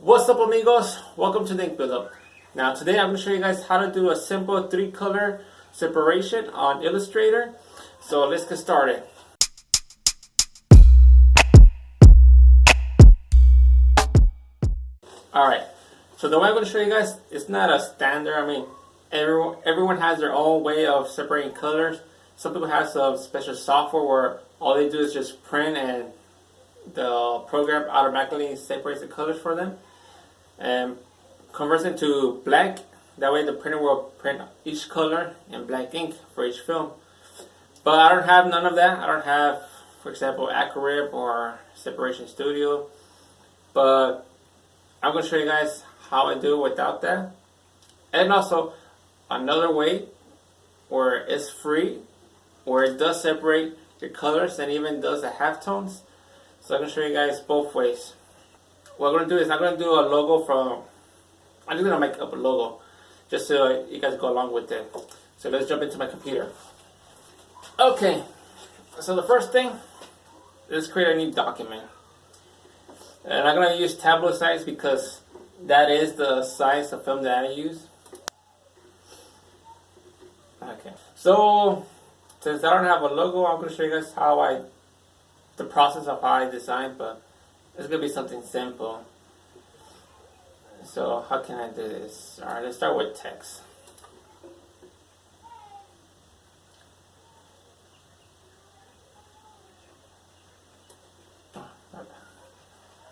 What's up, amigos? Welcome to the Ink Buildup. Now today I'm going to show you guys how to do a simple 3-color separation on Illustrator. So let's get started. Alright, so the way I'm going to show you guys, it's not a standard. I mean, everyone has their own way of separating colors. Some people have some special software where all they do is just print and the program automatically separates the colors for them and converts it to black. That way the printer will print each color in black ink for each film. But I don't have none of that. I don't have, for example, Acrylic or Separation Studio. But I'm going to show you guys how I do it without that. And also another way where it's free, where it does separate your colors and even does the halftones. So I'm going to show you guys both ways. What I'm going to do is I'm going to do a logo from, I'm just going to make up a logo just so you guys go along with it. So let's jump into my computer. Okay, so the first thing, let's create a new document. And I'm going to use tablet size because that is the size of film that I use. Okay, so since I don't have a logo, I'm going to show you guys the process of how I design, but it's going to be something simple. So how can I do this? Alright, let's start with text.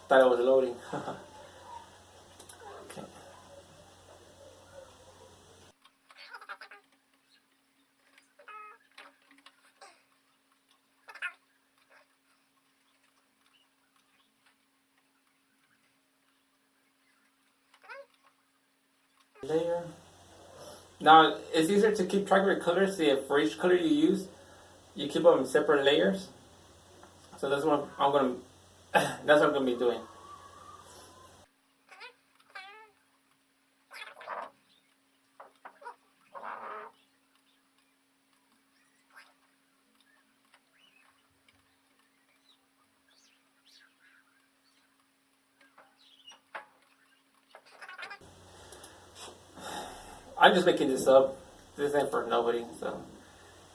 Thought it was loading. Okay. Layer. Now it's easier to keep track of your colors. See, if for each color you use, you keep them in separate layers. So that's what I'm gonna. That's what I'm gonna be doing. I'm just making this up. This ain't for nobody. So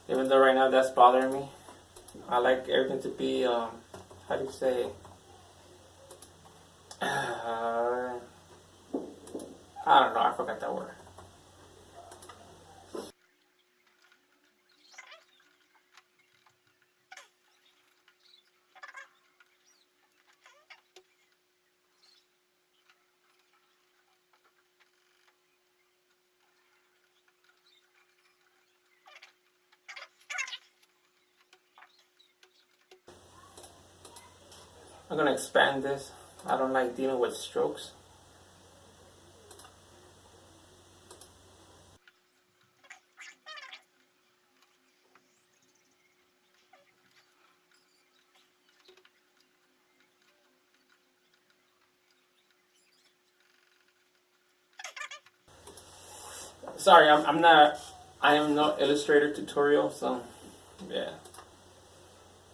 even though right now that's bothering me, I like everything to be how do you say? I don't know. I forgot that word. I'm gonna expand this. I don't like dealing with strokes. Sorry, I'm not. I am no Illustrator tutorial, so yeah.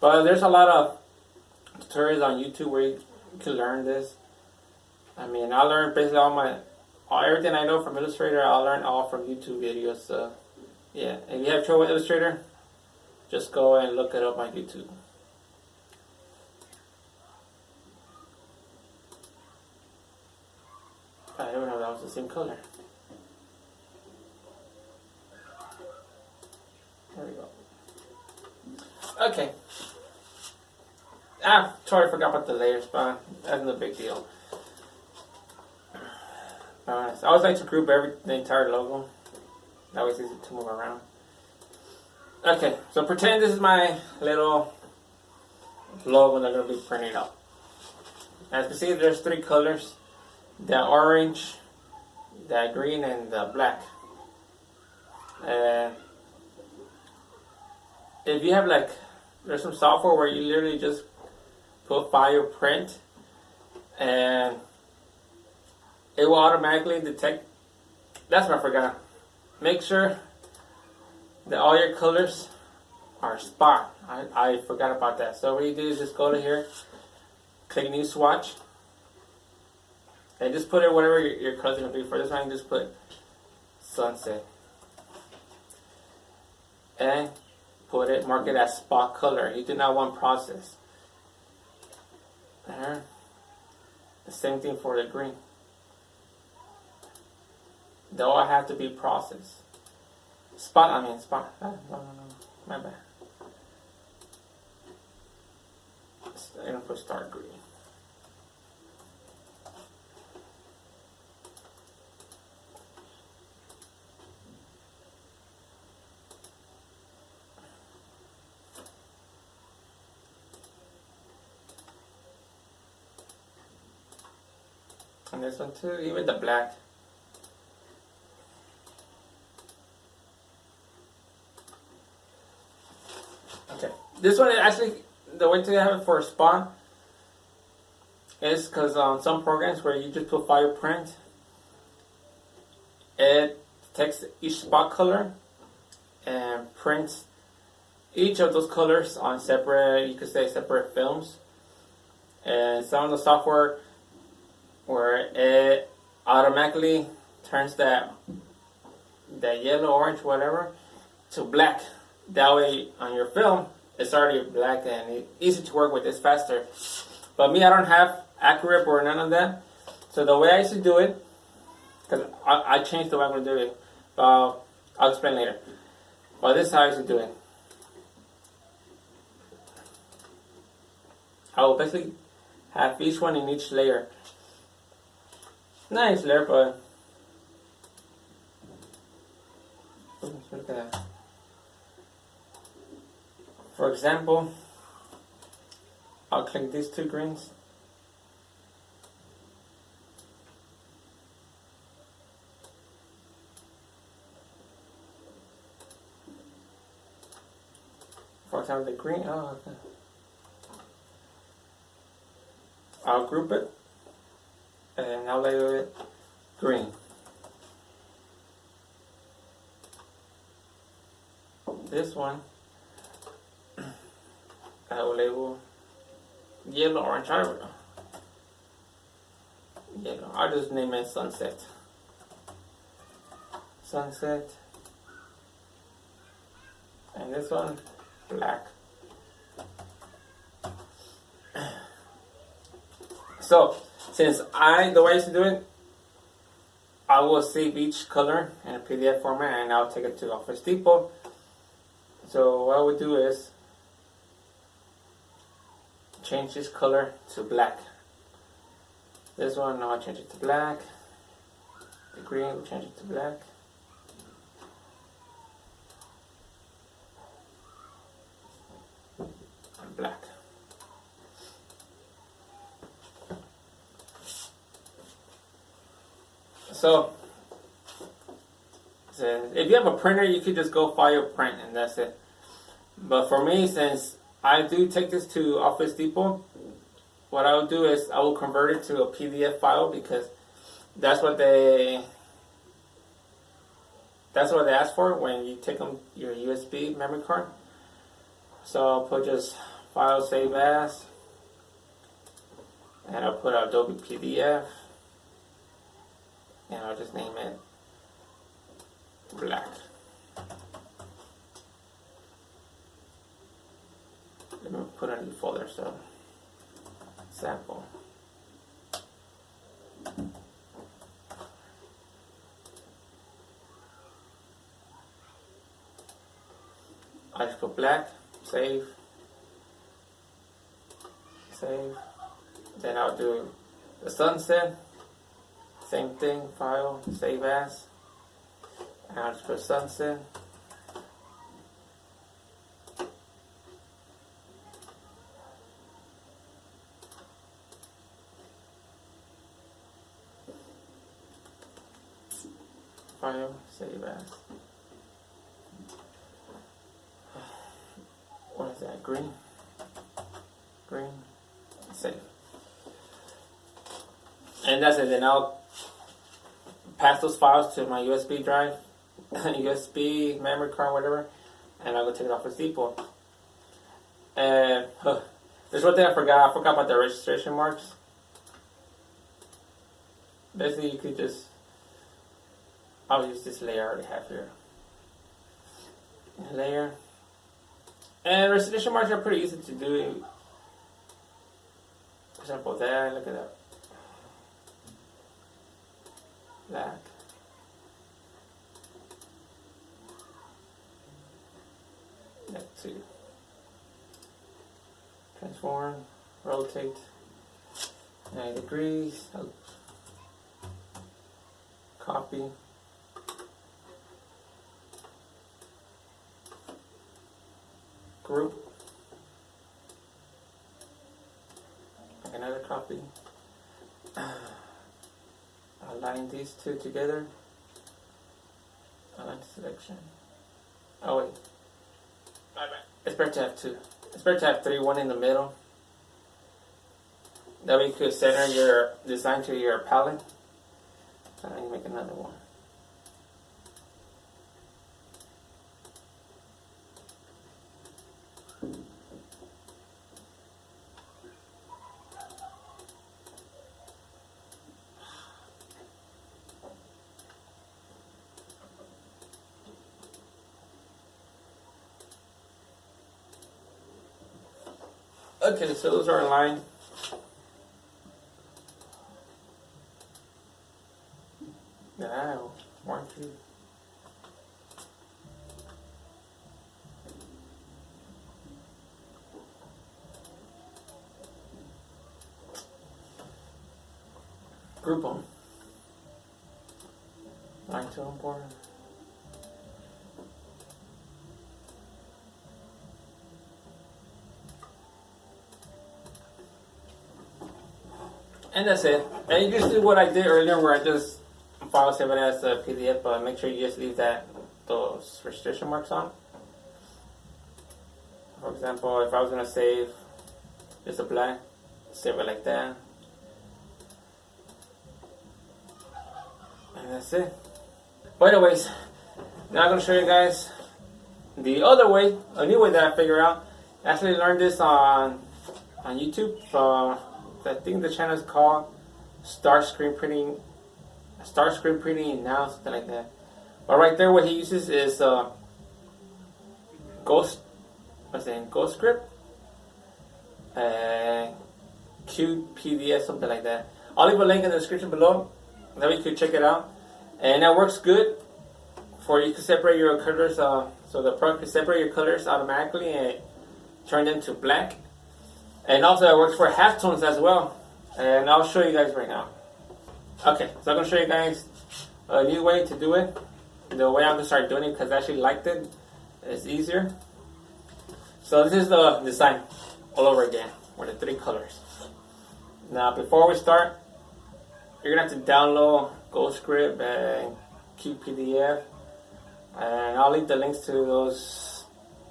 But there's a lot of tutorials on YouTube where you can learn this. I mean, I learned basically everything I know from Illustrator. I learned all from YouTube videos. So yeah, if you have trouble with Illustrator, just go and look it up on YouTube. I don't know if that was the same color. There we go. Okay. Totally forgot about the layers, but that's no big deal. I always like to group the entire logo. That way it's easy to move around. Okay, so pretend this is my little logo that I'm going to be printing up. As you can see, there's 3 colors. The orange, the green, and the black. If you have there's some software where you literally just put file print and it will automatically detect. That's what I forgot. Make sure that all your colors are spot. I forgot about that. So what you do is just go to here, click new swatch, And just put it whatever your color's gonna be. For this one, just put sunset. And put it, mark it as spot color. You do not want process. There. The same thing for the green. They all have to be processed. Spot. No, my bad. I'm gonna put start green. And this one too, even the black. Okay, this one is actually, the way to have it for a spot is because on some programs where you just put fire print, it takes each spot color and prints each of those colors on separate, you could say separate films. And some of the software where it automatically turns that yellow, orange, whatever, to black. That way on your film, it's already black and it's easy to work with, it's faster. But me, I don't have accurate or none of that. So the way I used to do it, because I changed the way I'm going to do it, I'll explain later. But this is how I used to do it. I will basically have each one in each layer. Not each layer, but look at that. For example, I'll click these two greens. For example, the green. Oh, okay. I'll group it, and I'll label it green. This one, I will label yellow, orange, yellow. I'll just name it sunset. Sunset. And this one, black. So, since the way I used to do it, I will save each color in a PDF format and I'll take it to Office Depot. So what I would do is change this color to black. This one, I'll change it to black. The green, we'll change it to black. And black. So if you have a printer, you could just go file print and that's it. But for me, since I do take this to Office Depot, what I will do is I will convert it to a PDF file because that's what they ask for when you take them your USB memory card. So I'll put just file save as, and I'll put Adobe PDF. And I'll just name it black. Let me put a new folder, so sample. I just put black, save. Then I'll do the sunset. Same thing, file, save as, and I'll just put sunset. File, save as. What is that, green, save. And that's it, then I'll pass those files to my USB drive, USB memory card, whatever, and I'll go take it off Office Depot. And there's one thing I forgot. I forgot about the registration marks. Basically, you could just, I'll use this layer I already have here. Layer. And restitution marks are pretty easy to do. For example, there, look at that. Black. That too. Transform, rotate 90 degrees. Copy. Group. Make another copy. Align these two together. Align selection. Oh wait. It's better to have two. It's better to have three, one in the middle. That way you could center your design to your palette. So now you make another one. Okay, so those are aligned. Now, 1, 2. Group them. Line to import. And that's it. And you just do what I did earlier where I just file save it as a PDF, but make sure you just leave those restriction marks on. For example, if I was going to save just a blank, save it like that. And that's it. But anyways, now I'm going to show you guys the other way, a new way that I figured out. I actually learned this on YouTube from, I think the channel is called Start Screen Printing Now, something like that. But right there, what he uses is Ghost Script, QPDS, something like that. I'll leave a link in the description below. That way you can check it out, and that works good for you to separate your colors. So the product can separate your colors automatically and turn them to black. And also it works for halftones as well. And I'll show you guys right now. Okay, so I'm going to show you guys a new way to do it. The way I'm going to start doing it because I actually liked it. It's easier. So this is the design all over again with the 3 colors. Now before we start, you're going to have to download GoScript and QPDF. And I'll leave the links to those,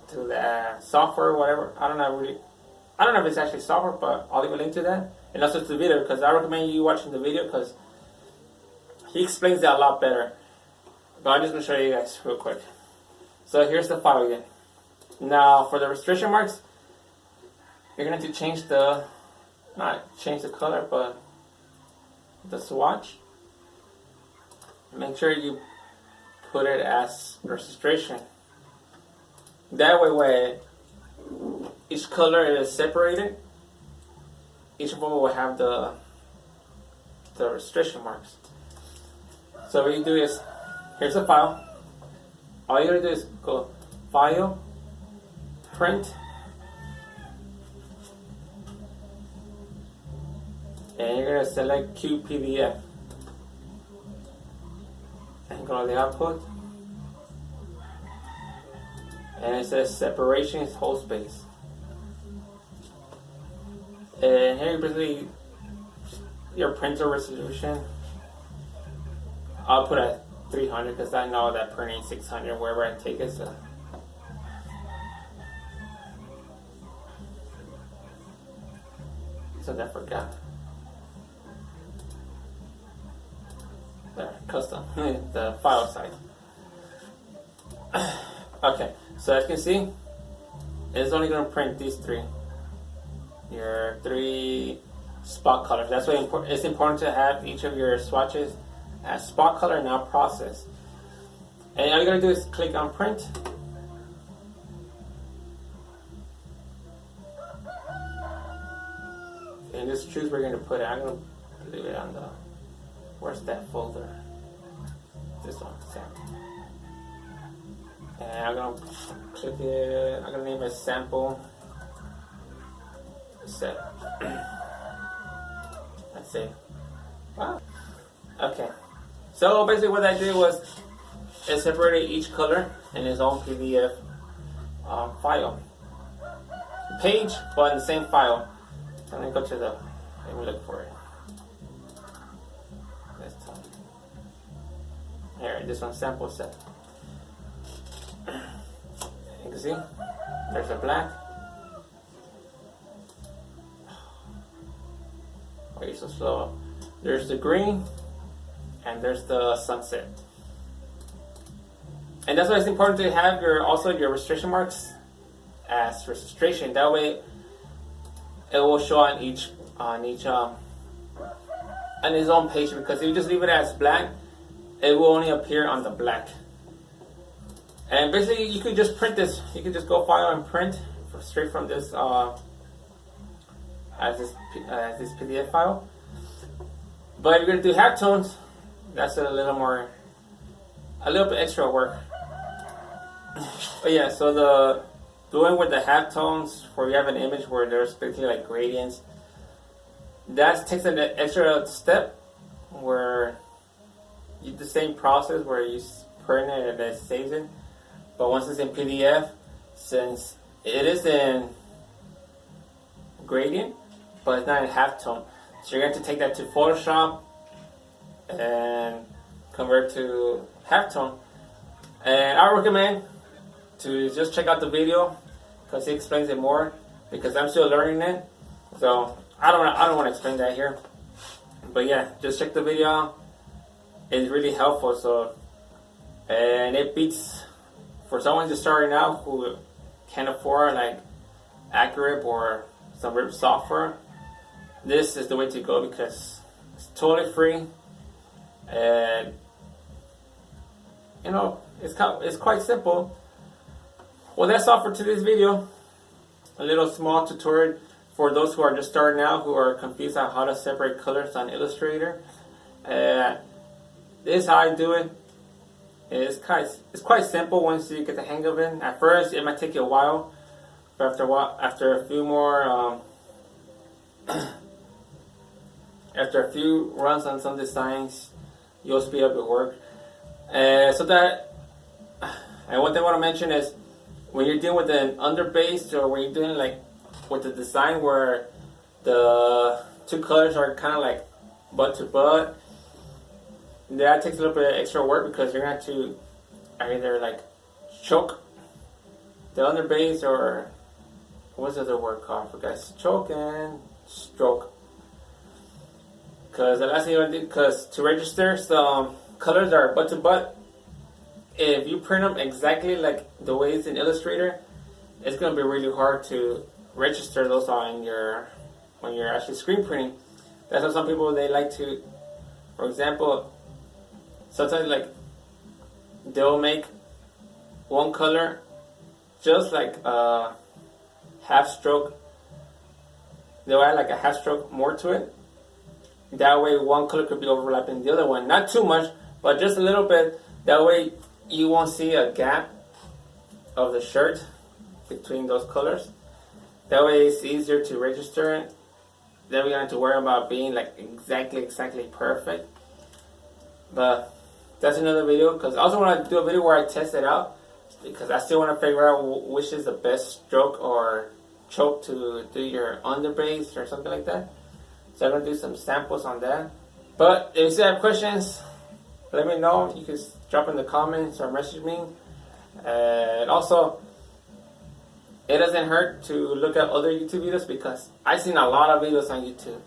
to the software or whatever. I don't know if it's actually software, but I'll leave a link to that. And also to the video, because I recommend you watching the video because he explains that a lot better. But I'm just going to show you guys real quick. So here's the file again. Now for the restriction marks, you're going to have to change not change the color, but the swatch. Make sure you put it as registration. That way when each color is separated, each of them will have the restriction marks. So what you do is, here's a file. All you gotta do is go File, Print, and you're gonna select QPDF. And go to the output. And it says separation is whole space. And here basically your printer resolution. I'll put at 300 because I know that printing 600 wherever I take it. So I forgot. There, custom, the file size. Okay, so as you can see, it's only going to print these 3. Your 3 spot colors. That's why it's important to have each of your swatches as spot color, not process. And all you're going to do is click on print. And just choose where you're going to put it. I'm going to leave it on the, where's that folder? This one, sample. And I'm going to click it, I'm going to name it sample set. Let's see. Wow. Okay. So basically what I did was I separated each color in its own PDF file. Page, but in the same file. I'm going to go to the, let me look for it. This time. Here, this one, sample set. You can see, there's a black. Why are you so slow? There's the green, and there's the sunset. And that's why it's important to have also your registration marks as registration. That way, it will show on each on its own page. Because if you just leave it as black, it will only appear on the black. And basically, you could just print this. You could just go file and print straight from this as this PDF file. But if you're gonna do halftones, that's a little bit extra work. But yeah, so doing with the halftones, where you have an image where there's basically like gradients, that takes an extra step where you do the same process where you print it and it saves it. But once it's in PDF, since it is in gradient, but it's not in halftone, so you're going to take that to Photoshop and convert to halftone. And I recommend to just check out the video because he explains it more. Because I'm still learning it, so I don't want to explain that here. But yeah, just check the video out. It's really helpful. So, and it beats for someone just starting out who can't afford like Accurate or some RIP software. This is the way to go because it's totally free, and you know it's quite simple. Well, that's all for today's video. A little small tutorial for those who are just starting out, who are confused on how to separate colors on Illustrator. This is how I do it. It's quite simple once you get the hang of it. At first, it might take you a while, but after a few more, after a few runs on some designs, you'll speed up your work. And one thing I want to mention is, when you're dealing with an underbase, or when you're doing like with the design where the two colors are kind of like butt to butt, that takes a little bit of extra work because you're going to have to either like choke the underbase, or what's the other word called for guys? Choke and stroke. Because the last thing you want to do, because to register some colors that are butt to butt, if you print them exactly like the way it's in Illustrator, it's going to be really hard to register those on when you're actually screen printing. That's why some people, they like to, for example, sometimes like they'll make one color just like a half stroke. They'll add like a half stroke more to it. That way one color could be overlapping the other one. Not too much, but just a little bit. That way you won't see a gap of the shirt between those colors. That way it's easier to register it. Then we don't have to worry about being like exactly perfect. But that's another video, because I also want to do a video where I test it out, because I still want to figure out which is the best stroke or choke to do your underbase or something like that. So I'm going to do some samples on that. But if you still have questions, let me know. You can drop in the comments or message me. And also, it doesn't hurt to look at other YouTube videos, because I've seen a lot of videos on YouTube.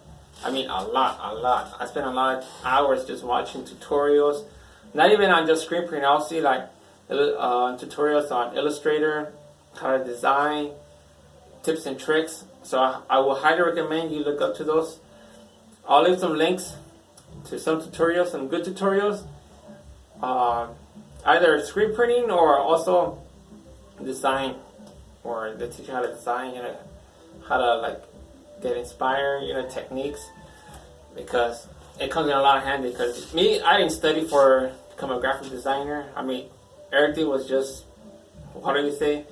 I mean, a lot. I spend a lot of hours just watching tutorials. Not even on just screen printing. I'll see like tutorials on Illustrator, how to design, tips and tricks. So I will highly recommend you look up to those. I'll leave some links to some tutorials, some good tutorials, either screen printing or also design, or they teach you how to design, you know, how to like get inspired, you know, techniques, because it comes in a lot of handy. Because me, I didn't study for become a graphic designer. I mean, everything was just, what do you say,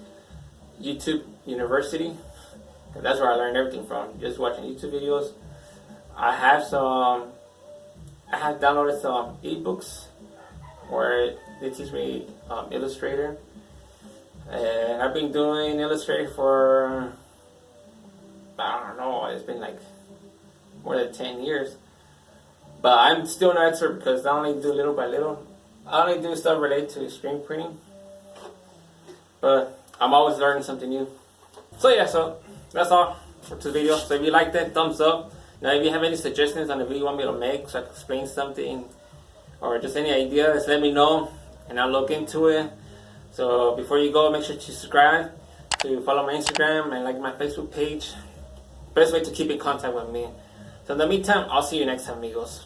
YouTube University. That's where I learned everything from, just watching YouTube videos. I have downloaded some ebooks where they teach me Illustrator, and I've been doing Illustrator for, I don't know, it's been like more than 10 years. But I'm still not expert because I only do little by little. I only do stuff related to screen printing, but I'm always learning something new. So yeah, so that's all for today's video. So if you liked it, thumbs up. Now if you have any suggestions on the video you want me to make, so I can explain something, or just any ideas, let me know and I'll look into it. So before you go, make sure to subscribe, to follow my Instagram and like my Facebook page. Best way to keep in contact with me. So in the meantime, I'll see you next time, amigos.